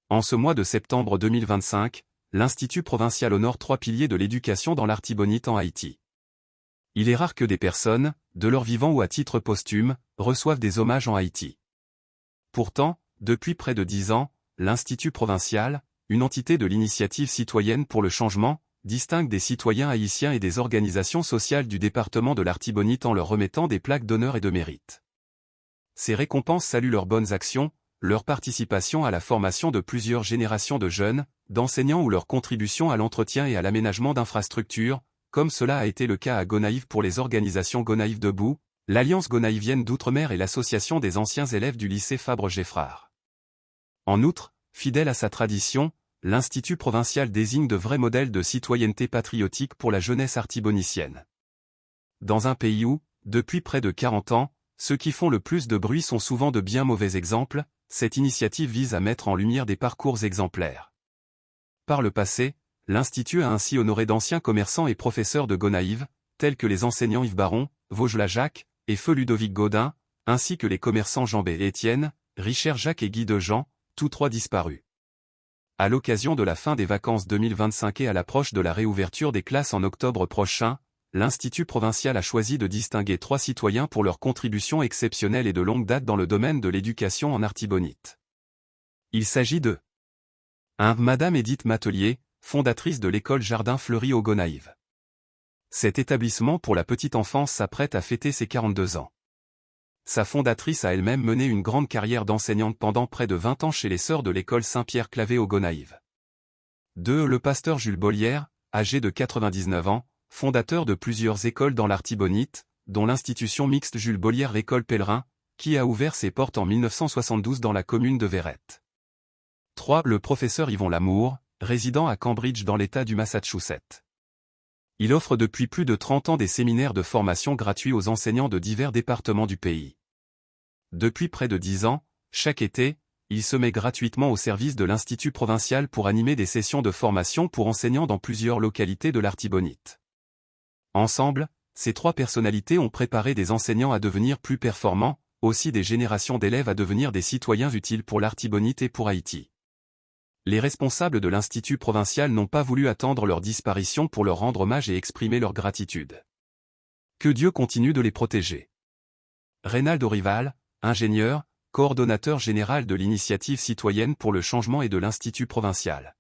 En ce mois de septembre 2025, l'Institut provincial honore 3 piliers de l'éducation dans l'Artibonite en Haïti. Il est rare que des personnes, de leur vivant ou à titre posthume, reçoivent des hommages en Haïti. Pourtant, depuis près de 10 ans, l'Institut provincial, une entité de l'initiative citoyenne pour le changement, distingue des citoyens haïtiens et des organisations sociales du département de l'Artibonite en leur remettant des plaques d'honneur et de mérite. Ces récompenses saluent leurs bonnes actions, leur participation à la formation de plusieurs générations de jeunes, d'enseignants ou leur contribution à l'entretien et à l'aménagement d'infrastructures, comme cela a été le cas à Gonaïves pour les organisations Gonaïves Debout, l'Alliance gonaïvienne d'Outre-mer et l'Association des anciens élèves du lycée Fabre-Geffrard. En outre, fidèle à sa tradition, l'Institut provincial désigne de vrais modèles de citoyenneté patriotique pour la jeunesse artibonitienne. Dans un pays où, depuis près de 40 ans, ceux qui font le plus de bruit sont souvent de bien mauvais exemples, cette initiative vise à mettre en lumière des parcours exemplaires. Par le passé, l'Institut a ainsi honoré d'anciens commerçants et professeurs de Gonaïves, tels que les enseignants Yves Baron, Vaugelas-Jacques, et Feu Ludovic Gaudin, ainsi que les commerçants Jean B. et Étienne, Richard Jacques et Guy Dejean, tous trois disparus. À l'occasion de la fin des vacances 2025 et à l'approche de la réouverture des classes en octobre prochain, l'Institut provincial a choisi de distinguer 3 citoyens pour leur contribution exceptionnelle et de longue date dans le domaine de l'éducation en Artibonite. Il s'agit de 1. Madame Édith Matelier, fondatrice de l'école Jardin Fleuri aux Gonaïves. Cet établissement pour la petite enfance s'apprête à fêter ses 42 ans. Sa fondatrice a elle-même mené une grande carrière d'enseignante pendant près de 20 ans chez les sœurs de l'école Saint-Pierre-Clavé aux Gonaïves. 2. Le pasteur Jules Bollière, âgé de 99 ans, fondateur de plusieurs écoles dans l'Artibonite, dont l'institution mixte Jules Bollière l'École Pèlerin, qui a ouvert ses portes en 1972 dans la commune de Verrette. 3. Le professeur Yvon Lamour, résident à Cambridge dans l'État du Massachusetts. Il offre depuis plus de 30 ans des séminaires de formation gratuits aux enseignants de divers départements du pays. Depuis près de 10 ans, chaque été, il se met gratuitement au service de l'Institut provincial pour animer des sessions de formation pour enseignants dans plusieurs localités de l'Artibonite. Ensemble, ces 3 personnalités ont préparé des enseignants à devenir plus performants, aussi des générations d'élèves à devenir des citoyens utiles pour l'Artibonite et pour Haïti. Les responsables de l'Institut provincial n'ont pas voulu attendre leur disparition pour leur rendre hommage et exprimer leur gratitude. Que Dieu continue de les protéger. Reynaldo Rival, ingénieur, coordonnateur général de l'initiative citoyenne pour le changement et de l'Institut provincial.